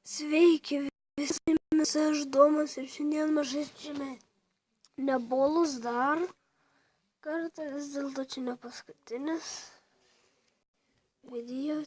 Sveiki visi, mes aš Domas ir šiandien mes žaidžiame Nebulus dar kartą, vis dėlto čia ne paskutinis video.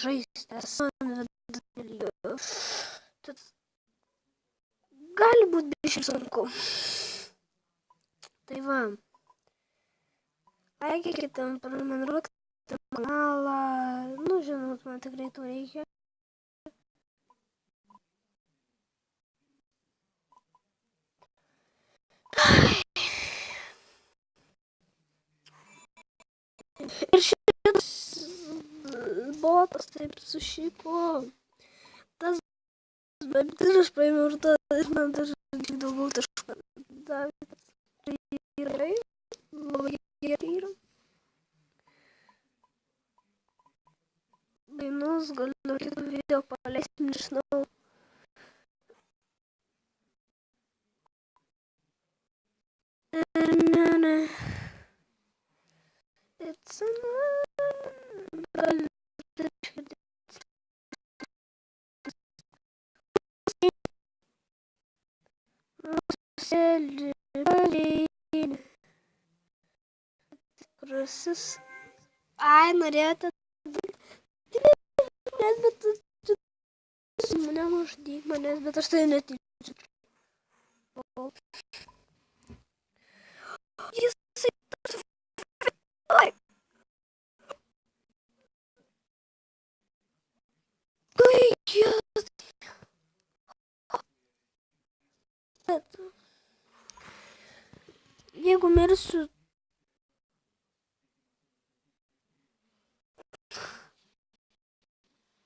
Žaisti esu video. Gali būti biškai sunku. Tai va. Laikykite, prenumeruokite kanalą. Nu, žinot, man tikrai to reikia. Ir šitas botas taip sušyko. Tas bet ir aš paėmiau ir tas, ir man dar daugiau taškų davė. Tai gerai, labai gerai yra. Dainus galiu kitą video paleisti, nežinau. It's Rusis. Ai, norėjote. Bet mane nužudyk manęs, bet aš tai netyčiu. Jisai. Oi. Jeigu mirsiu,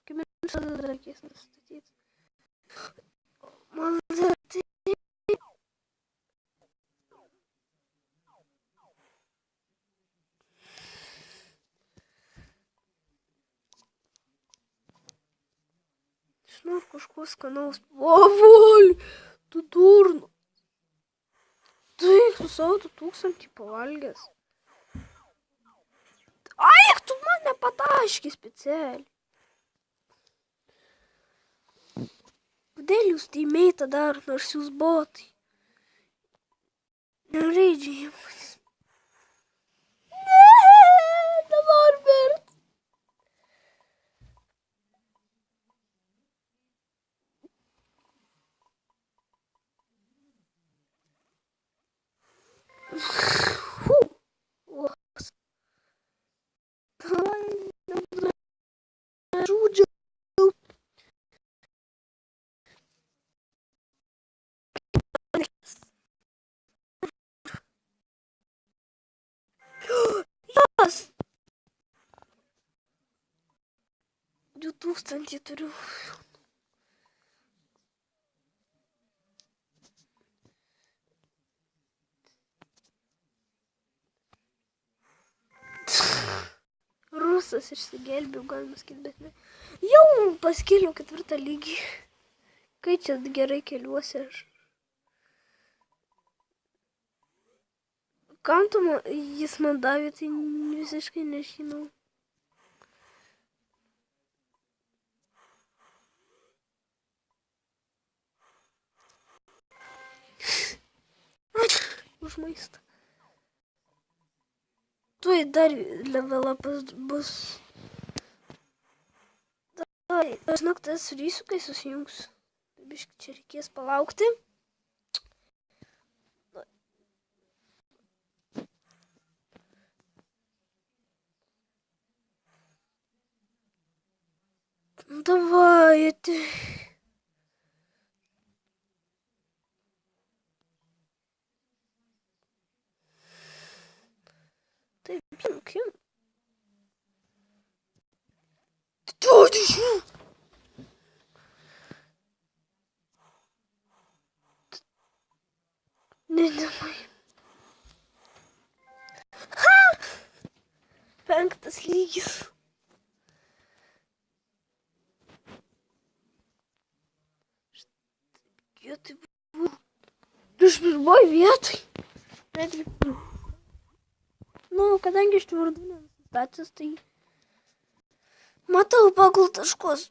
kai mirsiu, tada reikės nustatyti. Man dar tai... Žinau, kažko skanaus. Pavol! Tu durnu. Tu eik su savo 2000 pavalgęs. Ai, tu man nepataški specialiai. Kodėl jūs teimiai tą daro, nors jūs botai? Nereidžiai jiems. Nenoriu mirt. Žudžiu. Jas! 2000 turiu. Rusas išsigelbėjau, galima sakyti, bet ne. Jau paskėliau 4 lygį. Kai čia gerai keliuosi aš. Kam tu jis man davė, tai visiškai nežinau. Už maistą. Tuoj dar level upas bus. Davai, aš žinok, tas surysiu, kai susijungsiu. Biškai čia reikės palaukti. Давай, это... Ты кем? Кто ты еще? Не давай. Ха! 5 lygis. Я ты... Ты ж в любой ветой. Netgi. Nu, kadangi iš Vardūnės stacijos, tai matau pagal taškus.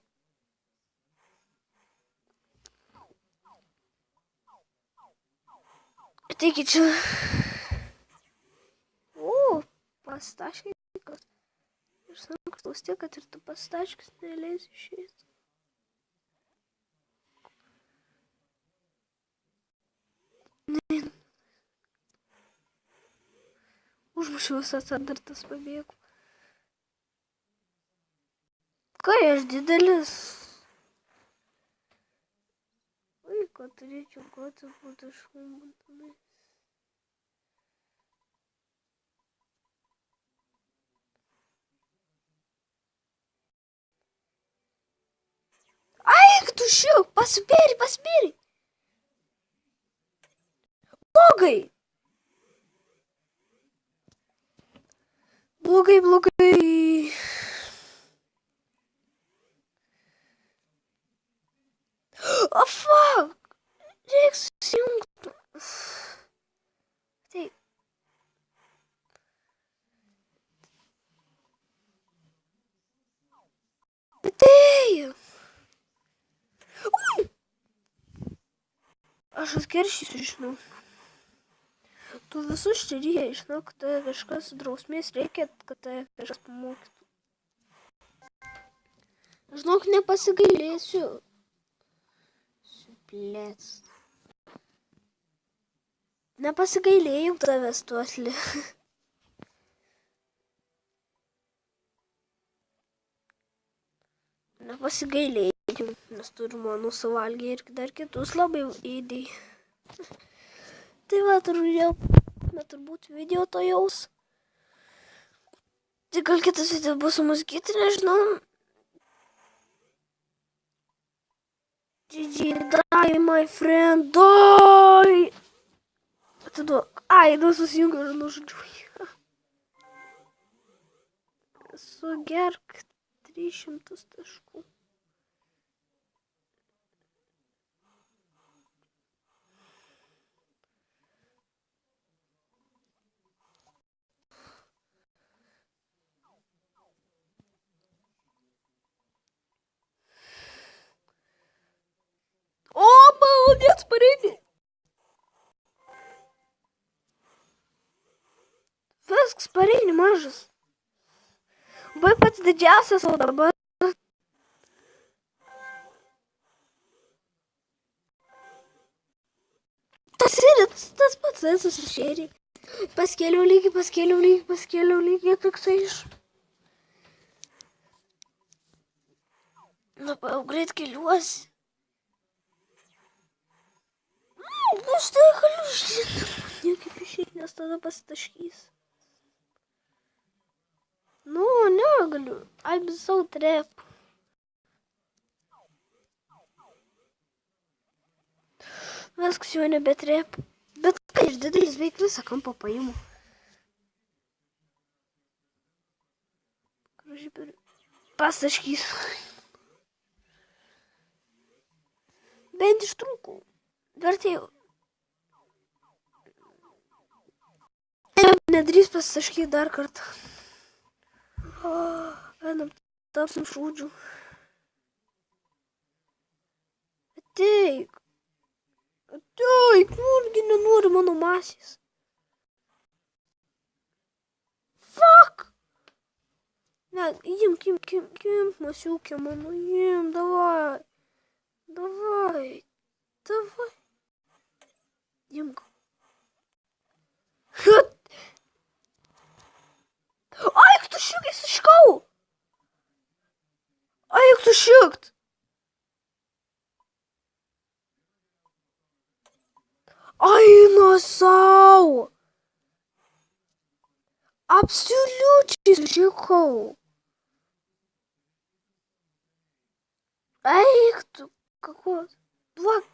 Taigi čia. O, pastaškikas. Ir sankštaus tiek, kad ir tu pastaškis neleisi išeiti. Ne. Užmušiau visas adartas pabėgų. Kai aš didelis. Oi, ko turėčiau gauti būtų iškumbintinai. Tu šiuk, pasibėri. Blogai. O, fuck. Reiks susijungti. Tai. Aš atkeršysiu, žinau. Tu visus čia reikia, žinau, kad tai kažkas drausmės reikia, kad tai kažkas pamokytų. Žinok, nepasigailėsiu. Suplės. Nepasigailėjau tavęs, Tuosli. Nepasigailėjau, nes turiu mano suvalgę ir dar kitus labai įdėjai. Tai va, turbūt video to jaus. Tai gal kitas video bus su muzikyti, nežinau. GG, die, my friend, die! Atiduok. Ai, susijungiu ir nužudžiu. Sugerk 300 taškų. O, молодец, pareini. Viskas, pareini, mažas. Vai pats didžiausias, o dabar. Tas pats esu išėrė. Paskėliau lygį, toksai iš. Labai greit keliuosi. Aš tai galiu išėti. Niekaip išėti, nes tada pasitaškys. Nu, negaliu. I'm so trap. Viskas jau nebetrap. Bet kai iš didelis beveik visą kampą paimu. Pastaškys. Bent ištrūkau. Vertėjau. Nedrįs pastaškyti dar kartą. Einam, tapsim šūdžių. Ateik, kurgi nenori mano masės. Fuck! Ne, imk, masiukė mano, davai. Imk. Eik tu šiuk, įsiškau! Eik tu šiukt! Eina sau! Absoliučiai įsiškau! Eik tu, kakos! Duok!